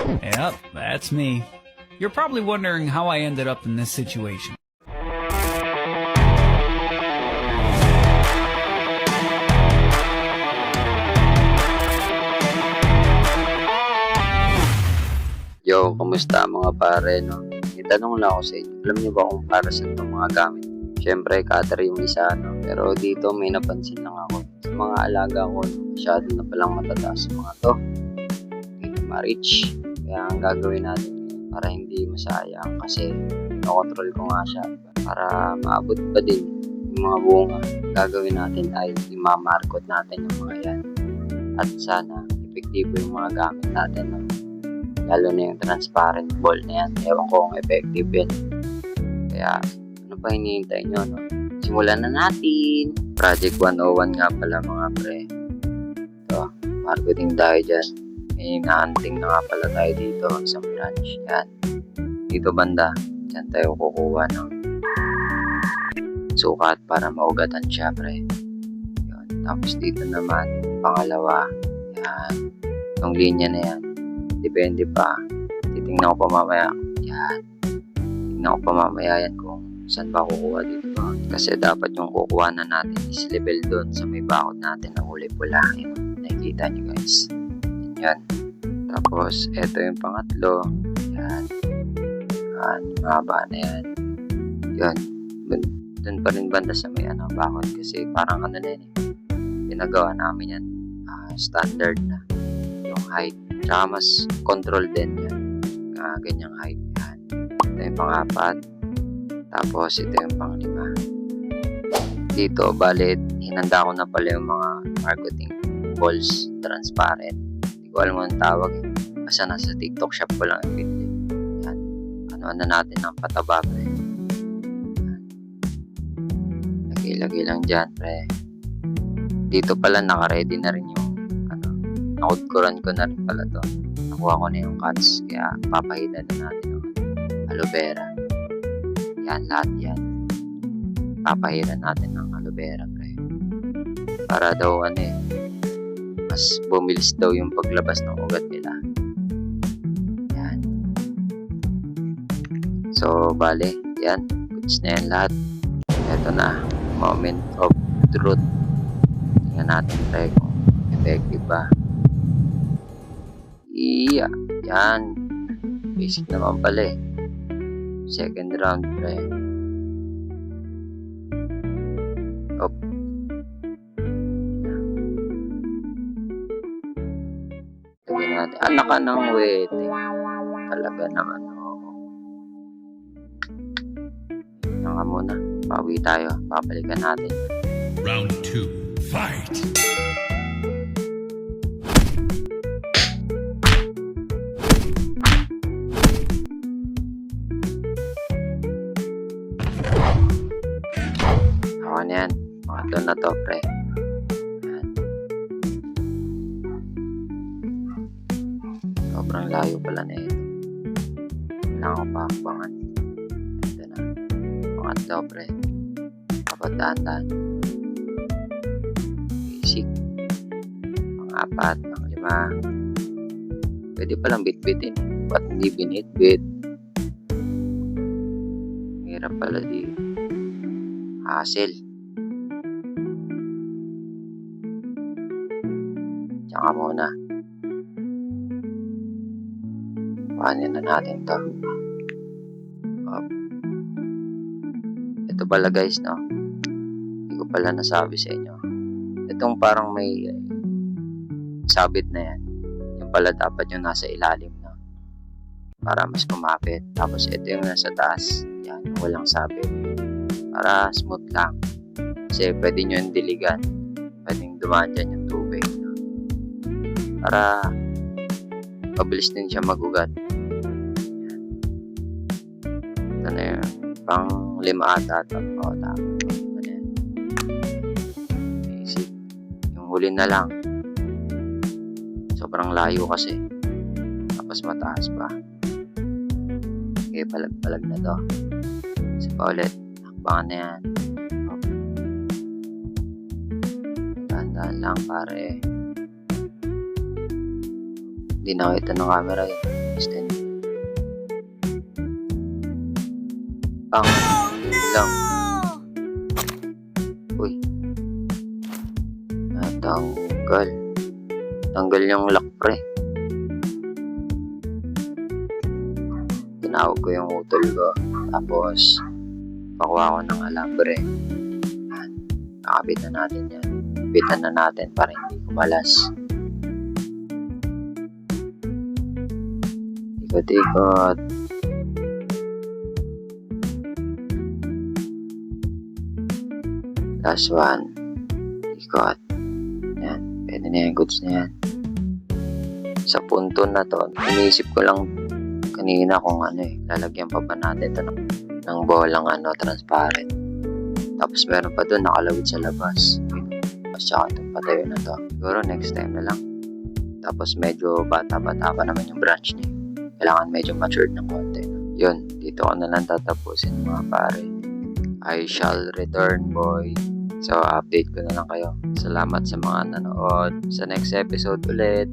Yep, that's me. You're probably wondering how I ended up in this situation. Yo, kumusta mga pare, no? May tanong lang ako sa inyo. Alam niyo ba kung para saan itong mga gamit? Siyempre, cutter yung isa, no? Pero dito may napansin lang ako. Sa mga alaga ko, masyado na palang matataas sa mga to. Hindi na ma-reach. Kaya ang gagawin natin para hindi masayang kasi no-control ko nga siya. Para maabot pa din yung mga bunga. Gagawin natin ay imamarkot natin yung mga yan. At sana, epektibo yung mga gamit natin, no? Lalo na yung transparent ball na yan. Ewan ko kung effective yan. Kaya, ano pa hinihintay nyo, no? Simulan na natin! Project 101 nga pala mga pre. Ito, marketing tayo dyan. May na-hunting na nga pala tayo dito sa branch. Yan. Dito banda, dyan tayo kukuha ng sukat para maugatan siya, pre. Yun. Tapos dito naman, pangalawa. Yan. Itong linya na yan. Depende pa. Titingnan ko pa mamaya. Yan. Tingnan ko pa mamaya yan kung saan ba kukuha dito. Kasi dapat yung kukuha na natin is level doon sa may bakod natin na kulay pula. Yan. Nakikita nyo guys. Yan. Tapos, eto yung pangatlo. Yan. Yan. Mahaba na yan. Yan. Doon pa rin banda sa may bakod. Kasi parang ano na yan. Pinagawa namin yan. Standard na. Yung height. Tsaka mas control din yan. Ganyang height yan. Ito yung pang-apat. Tapos ito yung pang-lima. Dito, balit, hinanda ko na pala yung mga marketing balls transparent. Hindi ko alam ang tawag. Basta nasa TikTok shop ko lang yung video. Yan. Ano natin ng pataba, pre. Yan. Lagay lang dyan, pre. Dito pala naka-ready na rin yung naudkuran ko na rin pala to. Nakuha ko na yung cuts. Kaya papahidan na natin ng aloe vera. Yan, lahat yan. Papahidan natin ng aloe vera, pre. Para daw mas bumilis daw yung paglabas ng ugat nila. Yan. So, bale, yan. Goods na yan lahat. Ito na. Moment of truth. Tingnan natin, pre, kung effective ba. Iya, yan. Basic naman pala eh. Second round, pre. Op. Lagyan natin. Anak ka ng wete. Talaga naman. Oo. Yan nga muna. Pawi tayo. Papalikan natin. Round 2. Fight! Yan. Pangatlo na to, pre. Yan. Sobrang layo pala na ito. Kailangan ko pa akbangan. Ito na. Pangatlo, pre. Kapagdaan-daan. Basic. Pang-apat, pang-lima. Pwede palang bit-bitin. Ba't hindi binit-bit? Hirap pala dito. Hassle. Tsaka muna. Paano na natin to? Ito pala guys, no? Hindi ko pala nasabi sa inyo. Itong parang may sabit na yan. Yung pala dapat yung nasa ilalim, no? Para mas kumapit. Tapos ito yung nasa taas. Yan, yung walang sabit. Para smooth lang. Kasi pwede nyo yung diligan. Pwedeng dumaan dyan yung tubig. No? Para mabilis din siya magugat. Yan. Ito na yun. Pang 5 ata. O, tama. Yan. Basic. Yung huli na lang. Sobrang layo kasi. Tapos mataas pa. Okay, palag-palag na to. Isa pa ulit. Akbangan na yan. Tandaan lang pare. Hindi nakita ng camera yun. extend. Pang lang. Uy. Natanggal. Tanggal yung lock, pre. Tinawag ko yung utol ko. Tapos, pakuha ko ng alambre. Yan. Nakabit na natin yan. Bitan na natin para hindi kumalas. Ikot-ikot. Last one. Ikot. Yan. Pwede na yung goods na yan. Sa punto na to, iniisip ko lang kanina kung lalagyan pa ba natin ito ng bolang transparent. Tapos meron pa doon nakalawit sa labas. Tapos tsaka itong patayo na to. Siguro next time na lang. Tapos medyo bata-bata pa naman yung branch niya. Kailangan medyo matured ng konti. Yun, dito ko na lang tatapusin mga pare. I shall return, boy. So, update ko na lang kayo. Salamat sa mga nanood. Sa next episode ulit.